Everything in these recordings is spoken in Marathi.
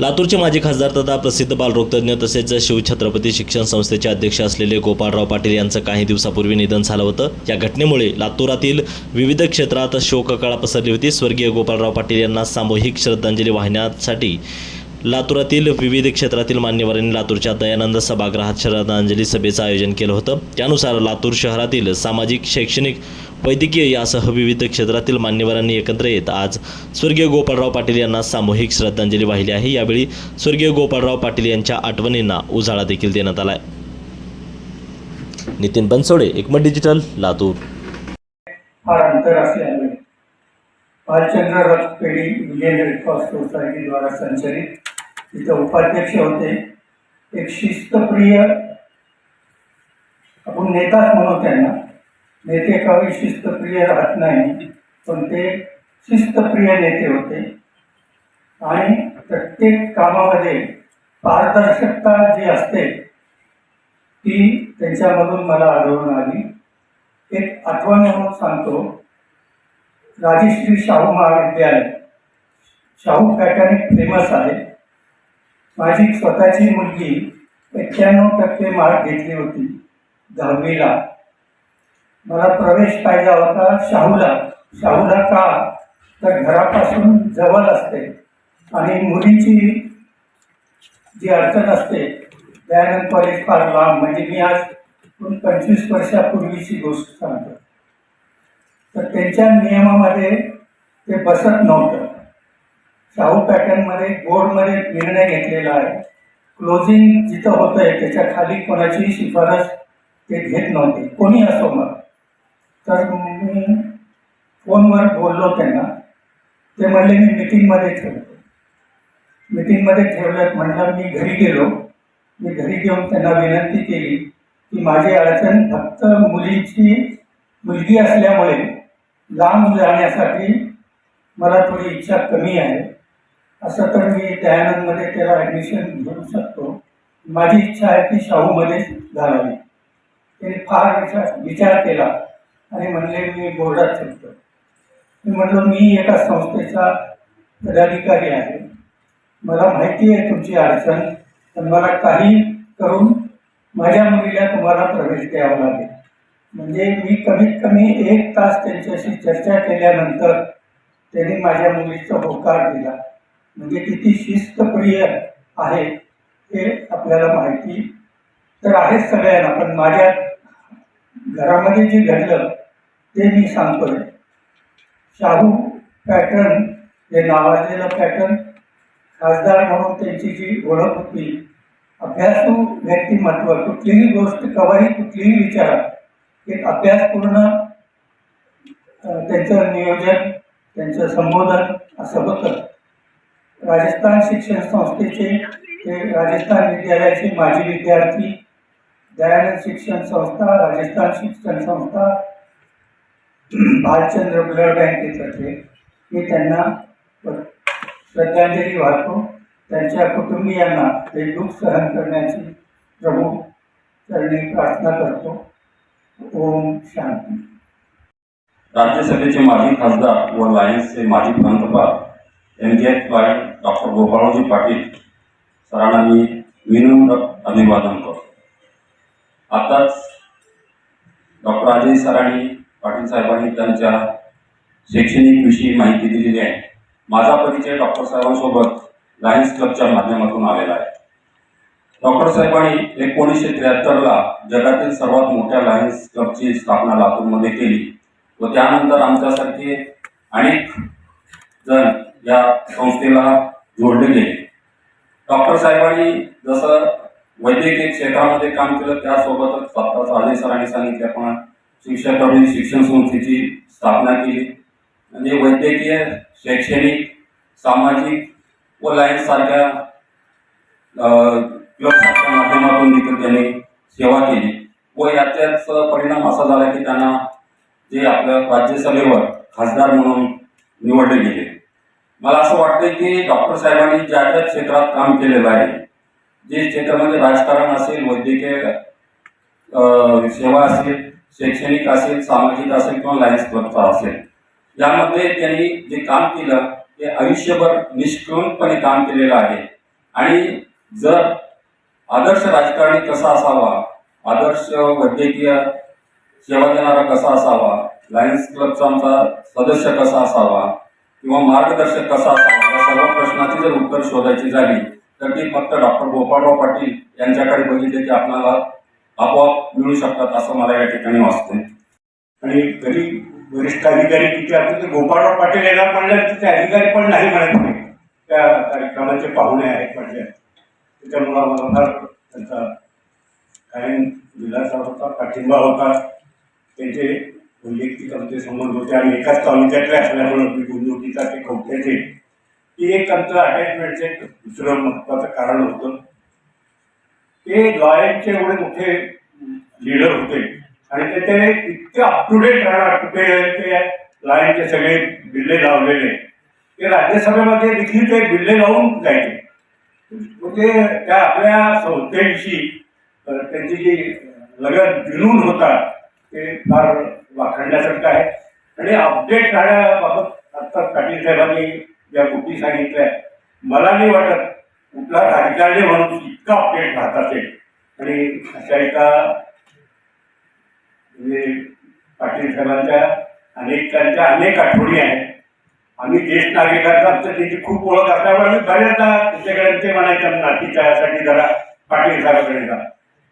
लातूरचे माजी खासदार तथा प्रसिद्ध बालरोगतज्ञ तसेच शिवछत्रपती शिक्षण संस्थेचे अध्यक्ष असलेले गोपाळराव पाटील यांचं काही दिवसापूर्वी निधन झालं होतं। या घटनेमुळे लातूरातील विविध क्षेत्रात शोककळा पसरली होती। स्वर्गीय गोपाळराव पाटील यांना सामूहिक श्रद्धांजली वाहण्यासाठी लातूरातील विविध क्षेत्रातील मान्यवरांनी लातूरच्या दयानंद सभागृहात श्रद्धांजली सभेचं आयोजन केलं होतं। त्यानुसार लातूर शहरातील सामाजिक, शैक्षणिक, वैद्यकीय यासह विविध क्षेत्रातील मान्यवरांनी एकत्र येत आज स्वर्गीय गोपाळराव पाटील यांना सामूहिक श्रद्धांजली वाहिली आहे। यावेळी स्वर्गीय गोपाळराव पाटील यांच्या आठवणींना उजाळा देखील देण्यात आला आहे। नितीन बनसोडे, एकमत डिजिटल, लातूर। फार अंतर असल्यामुळे बालचंद्र रथ पेढी इंडियन रेड क्रॉस सोसायटी द्वारा संचलित तिथे उपाध्यक्ष होते। एक शिस्तप्रिय, आपण नेताच म्हणू त्यांना, नेते काही शिस्तप्रिय राहत नाही पण ते शिस्तप्रिय नेते होते आणि प्रत्येक कामामध्ये पारदर्शकता जी असते ती त्यांच्यामधून मला आढळून आली। एक आठवण म्हणून सांगतो, राजश्री शाहू महाविद्यालय, शाहू पॅटर्न फेमस आहे। माझी स्वतःची मुलगी 91% मार्क घेतली होती 10वीला। मला प्रवेश पाहिजे होता शाहूला का तर घरापासून जवळ असते आणि मुलीची जी अडचण असते, दयानंद कॉलेज फार लांब, म्हणजे मी आज 25 वर्षापूर्वीची गोष्ट सांगतो, तर त्यांच्या नियमामध्ये ते बसत नव्हतं। शाहू पॅटर्नमध्ये बोर्डमध्ये निर्णय घेतलेला आहे, क्लोजिंग जिथं होतं आहे त्याच्या खाली कोणाची शिफारस ते घेत नव्हते, कोणी असो। मग तर मी फोनवर बोललो त्यांना, ते म्हणले मी मीटिंगमध्ये ठेवतो। मीटिंगमध्ये ठेवलं, म्हणलं मी घरी गेलो। मी घरी घेऊन त्यांना विनंती केली की माझी अडचण फक्त मुलगी असल्यामुळे लांब जाण्यासाठी मला थोडी इच्छा कमी आहे, असं तर मी दयानंदमध्ये त्याला ॲडमिशन घेऊ शकतो, माझी इच्छा आहे की शाहूमध्येच घालावी। त्यांनी फार विचार केला आणि म्हणले मी बोर्डात ठेवतो। मी म्हणलो मी एका संस्थेचा पदाधिकारी आहे, मला माहिती आहे तुमची अडचण, पण मला काही करून माझ्या मुलीला तुम्हाला प्रवेश द्यावा लागेल। म्हणजे मी कमीत कमी 1 तास त्यांच्याशी चर्चा केल्यानंतर त्यांनी माझ्या मुलीचा होकार दिला। म्हणजे किती शिस्तप्रिय आहे हे आपल्याला माहिती तर आहेच सगळ्यांना, पण माझ्या घरामध्ये जे घडलं ते मी सांगतोय। शाहू पॅटर्न हे नावाजलेलं पॅटर्न, खासदार म्हणून त्यांची जी ओळख होती, अभ्यासू व्यक्तिमत्व, कुठलीही गोष्ट कवाही कुठलीही विचारा एक अभ्यासपूर्ण त्यांचं नियोजन, त्यांचं संबोधन असं होतं। राजस्थान शिक्षण संस्थेचे ते राजस्थान विद्यालयाचे माजी विद्यार्थी, दयानंद शिक्षण संस्था, राजस्थान शिक्षण संस्था, भालचंद्र ब्लड बँकेतर्फे मी त्यांना श्रद्धांजली वाहतो। त्यांच्या कुटुंबियांना ते दुःख सहन करण्याची प्रभू चरणी प्रार्थना करतो। ओम शांती। राज्यसभेचे माजी खासदार व लायन्सचे माजी प्रांतपाल डॉक्टर गोपाळरावजी पाटील सरांना मी विनम्र अभिवादन करतो। आताच डॉक्टर अजय सरांनी, पाटील साहेबांनी त्यांच्या शैक्षणिक विषयी माहिती दिलेली आहे। माझा परिचय डॉक्टर साहेबांसोबत लायन्स क्लबच्या माध्यमातून आलेला आहे। डॉक्टर साहेबांनी 1973ला जगातील सर्वात मोठ्या लायन्स क्लबची स्थापना लातूरमध्ये केली व त्यानंतर आमच्यासारखे अनेक जण या संस्थेला जोडले गेले। डॉक्टर साहेबांनी जसं वैद्यकीय क्षेत्रामध्ये काम केलं, त्यासोबतच आत्ताच अजय सरांनी सांगितल्याप्रमाणे शिक्षकप्रबोधिनी शिक्षण संस्थेची स्थापना केली। म्हणजे वैद्यकीय, शैक्षणिक, सामाजिक व लायन्स सारख्या क्लबसारख्या माध्यमातून देखील त्यांनी सेवा केली व याचाच परिणाम असा झाला की त्यांना जे आपल्या राज्यसभेवर खासदार म्हणून निवडले गेले। मला असं वाटतं की डॉक्टर साहेबांनी ज्या ज्या क्षेत्रात काम केलेलं आहे, जे क्षेत्रामध्ये राजकारण असेल, वैद्यकीय सेवा असेल, शैक्षणिक असेल, सामाजिक असेल किंवा लायन्स क्लबचा असेल, यामध्ये त्यांनी जे काम केलं ते आयुष्यभर निष्कळंकपणे काम केलेलं आहे आणि जर आदर्श राजकारणी कसा असावा, आदर्श वैद्यकीय सेवा देणारा कसा असावा, लायन्स क्लबचा आमचा सदस्य कसा असावा किंवा मार्गदर्शक कसा असावा, या सर्व प्रश्नाची जर उत्तर शोधायची झाली तर ती फक्त डॉक्टर गोपाळराव पाटील यांच्याकडे बघितले की आपल्याला आपोआप मिळू शकतात असं मला या ठिकाणी वाटतंय. आणि कधी वरिष्ठ अधिकारी तिथे आपण ते गोपाळराव पाटील येणार म्हणलं तर ते अधिकारी पण नाही म्हणत नाही, त्या कार्यक्रमाचे पाहुणे आहेत म्हणजे. त्याच्यामुळं आम्हाला फार त्यांचा कायम दिलासा होता, पाठिंबा होता. त्यांचे वैयक्तिक आमचे संबंध होते आणि एकाच तालुक्यातले असल्यामुळं मी गुंजोटीचा ते कवठ्याचे ती एक आमचं अटॅचमेंटचं एक दुसरं महत्त्वाचं कारण होतं. ते लॉयरचे एवढे मोठे लीडर होते आणि ते इतके अप टू डेट राहणार, कुठे ते लायनचे सगळे बिल्ले लावलेले, ते राज्यसभेमध्ये देखील ते बिल्ले लावून जायचे. म्हणजे त्या आपल्या संस्थेविषयी त्यांची जी लगत जुनून होता ते फार वाखणण्यासारखं आहे. आणि अपडेट राहण्याबाबत आता पाटील साहेबांनी ज्या गोष्टी सांगितल्या, मला नाही वाटत कुठला राजकारणी म्हणून इतका अपडेट राहत असेल. आणि अशा एका म्हणजे पाटील साहेबांच्या त्यांच्या अनेक आठवणी आहेत. आम्ही ज्येष्ठ नागरिकांचा आमच्या त्याची खूप ओळख असल्यामुळे आम्ही बऱ्याचदा त्याच्याकडे ते म्हणायचं नातीच्यासाठी जरा पाटील साहेबांकडे जा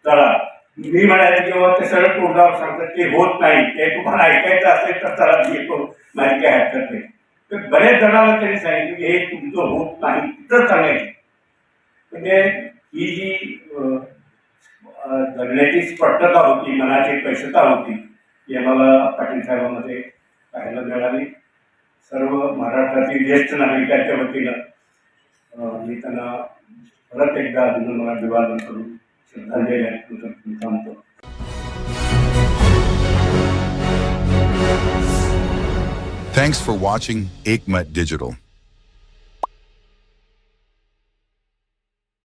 चला. मी म्हणायचं किंवा ते सरळ तोंडावर सांगतात ते होत नाही, ते तुम्हाला ऐकायचं असेल तर चला येतो, माहिती काय हरकत नाही. तर बऱ्याच जणांना त्यांनी सांगितलं की हे तुमचं होत नाही, तिथंच सांगायचं. म्हणजे ही जी जगण्याची स्पष्टता होती, मनाची पैसता होती, ती आम्हाला पाटील साहेबांमध्ये पाहायला मिळाली. सर्व महाराष्ट्रातील ज्येष्ठ नागरिकांच्या वतीनं मी त्यांना परत एकदा अभिवादन करून श्रद्धांजली अर्पण थांबतो. Thanks for watching Ekmat Digital.